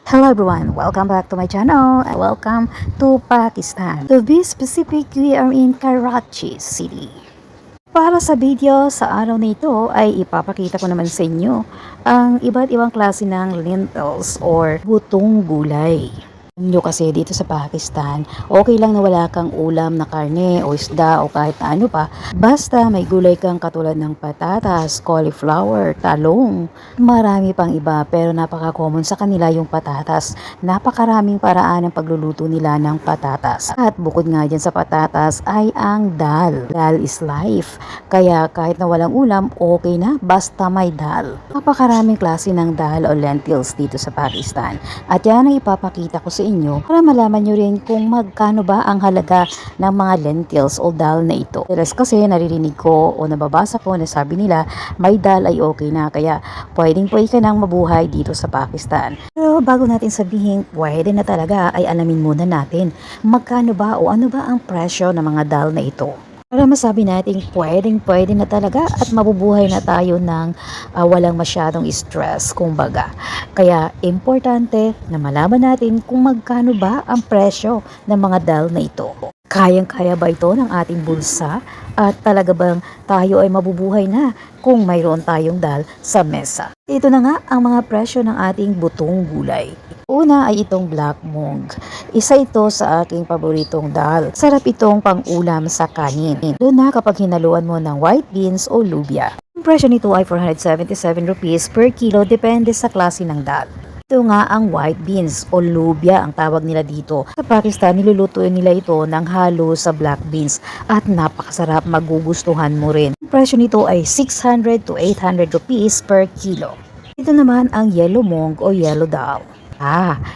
Hello everyone, welcome back to my channel and welcome to Pakistan. To be specific, we are in Karachi City. Para sa video sa araw na ito ay ipapakita ko naman sa inyo ang iba't ibang klase ng lentils or butong gulay. Nyo kasi dito sa Pakistan, okay lang na wala kang ulam na karne o isda o kahit na ano pa, basta may gulay kang katulad ng patatas, cauliflower, talong, marami pang iba pero napaka-common sa kanila yung patatas. Napakaraming paraan ng pagluluto nila ng patatas. At bukod nga dyan sa patatas ay ang dal. Dal is life. Kaya kahit na walang ulam, okay na basta may dal. Napakaraming klase ng dal o lentils dito sa Pakistan. At yan ang ipapakita ko sa inyo para malaman nyo rin kung magkano ba ang halaga ng mga lentils o dal na ito. Teres kasi naririnig ko o nababasa ko na sabi nila may dal ay okay na kaya pwede ka nang mabuhay dito sa Pakistan. Pero bago natin sabihin pwede na talaga ay alamin muna natin magkano ba o ano ba ang presyo ng mga dal na ito. Para masabi natin pwede na talaga at mabubuhay na tayo ng walang masyadong stress kumbaga. Kaya importante na malaman natin kung magkano ba ang presyo ng mga dal na ito. Kayang-kaya ba ito ng ating bulsa at talaga bang tayo ay mabubuhay na kung mayroon tayong dal sa mesa. Ito na nga ang mga presyo ng ating butong gulay. Una ay itong black mung. Isa ito sa aking paboritong dal. Sarap itong pang-ulam sa kanin. Doon na kapag hinaluan mo ng white beans o lubya. Ang presyo nito ay 477 rupees per kilo depende sa klase ng dal. Ito nga ang white beans o lubya ang tawag nila dito. Sa Pakistan, niluluto nila ito ng halo sa black beans at napakasarap, magugustuhan mo rin. Ang presyo nito ay 600 to 800 rupees per kilo. Ito naman ang yellow mung o yellow dal.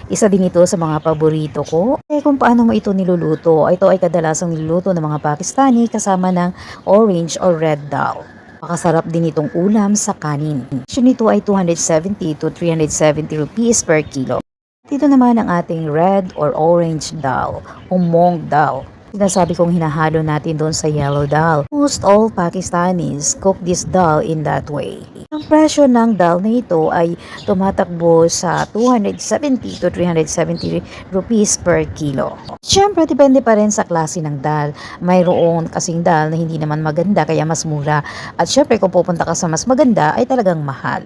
Isa din ito sa mga paborito ko. Kung paano mo ito niluluto? Ito ay kadalasang niluluto ng mga Pakistani kasama ng orange or red dal. Makasarap din itong ulam sa kanin. Presyo nito ay 270 to 370 rupees per kilo. Dito naman ang ating red or orange dal o mung dal. Sinasabi kong hinahalo natin doon sa yellow dal. Most all Pakistanis cook this dal in that way. Ang presyo ng dal na ito ay tumatakbo sa 270 to 370 rupees per kilo. Siyempre, depende pa rin sa klase ng dal. Mayroon kasing dal na hindi naman maganda kaya mas mura. At siyempre, kung pupunta ka sa mas maganda ay talagang mahal.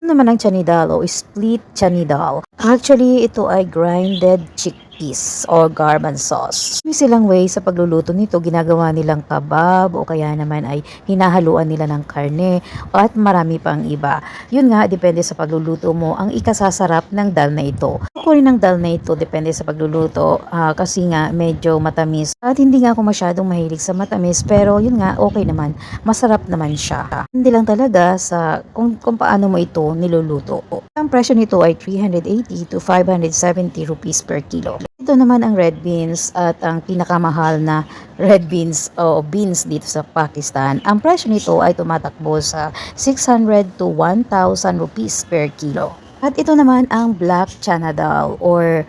Ano naman ang chani dal o split chani dal? Actually, ito ay grinded chickpeas or garban sauce. May silang way sa pagluluto nito, ginagawa nilang kabab o kaya naman ay hinahaluan nila ng karne at marami pang iba. Yun nga, depende sa pagluluto mo ang ikasasarap ng dal na ito. Ako rin ng dal na ito, depende sa pagluluto kasi nga medyo matamis. At hindi nga ako masyadong mahilig sa matamis pero yun nga, okay naman. Masarap naman siya. Hindi lang talaga sa kung paano mo ito niluluto. Ang presyo nito ay 380 to 570 rupees per kilo. Ito naman ang red beans at ang pinakamahal na red beans o beans dito sa Pakistan. Ang presyo nito ay tumatakbo sa 600 to 1,000 rupees per kilo. At ito naman ang black chana dal or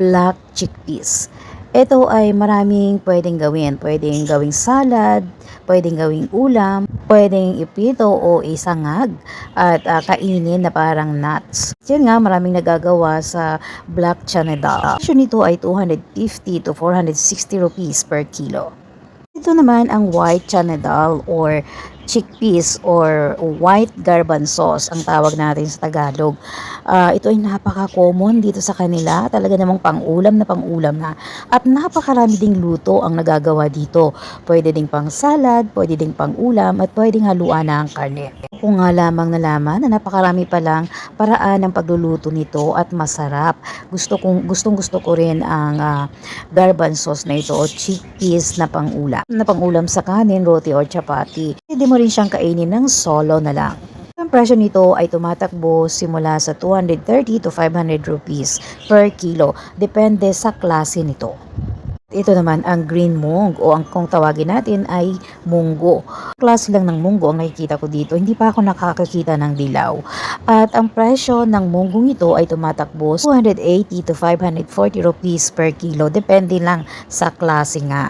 black chickpeas. Ito ay maraming pwedeng gawin. Pwedeng gawing salad, pwedeng gawing ulam, pwedeng ipito o isangag at kainin na parang nuts. Yan nga, maraming nagagawa sa black chana dal. Presyo nito ay 250 to 460 rupees per kilo. Ito naman ang white chana dal or chickpeas or white garban sauce ang tawag natin sa Tagalog. Ito ay napaka-common dito sa kanila. Talaga namang pang-ulam na. At napakarami ding luto ang nagagawa dito. Pwede ding pang salad, pwede ding pang ulam at pwedeng haluan na ang karne. Kung nga lamang nalaman na napakarami palang paraan ng pagluluto nito at masarap. Gustong gusto ko rin ang garban sauce na ito o chickpeas na pang-ulam. Na pang-ulam sa kanin, roti or chapati. Pwede mo rin siyang kainin ng solo na lang. Ang presyo nito ay tumatakbo simula sa 230 to 500 rupees per kilo. Depende sa klase nito. Ito naman ang green mung o ang kung tawagin natin ay munggo. Klase lang ng munggo ang nakikita ko dito. Hindi pa ako nakakakita ng dilaw. At ang presyo ng munggong ito ay tumatakbo 280 to 540 rupees per kilo. Depende lang sa klase nga.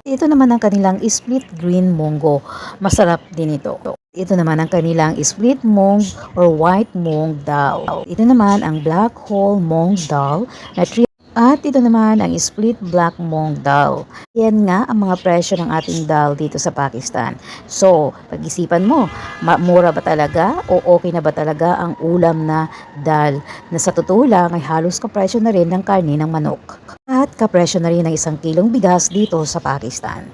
Ito naman ang kanilang split green munggo. Masarap din ito. Ito naman ang kanilang split mung or white mung dal. Ito naman ang black whole mung dal na at ito naman ang split black mung dal. Yan nga ang mga presyo ng ating dal dito sa Pakistan. So, pag-isipan mo, mura ba talaga o okay na ba talaga ang ulam na dal na sa totoo lang ay halos kapresyo na rin ng karne ng manok. At kapresyo na rin ng 1 kilong bigas dito sa Pakistan.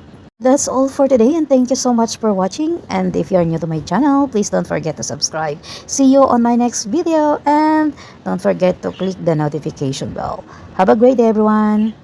That's all for today and thank you so much for watching, and if you are new to my channel, please don't forget to subscribe. See you on my next video and don't forget to click the notification bell. Have a great day everyone!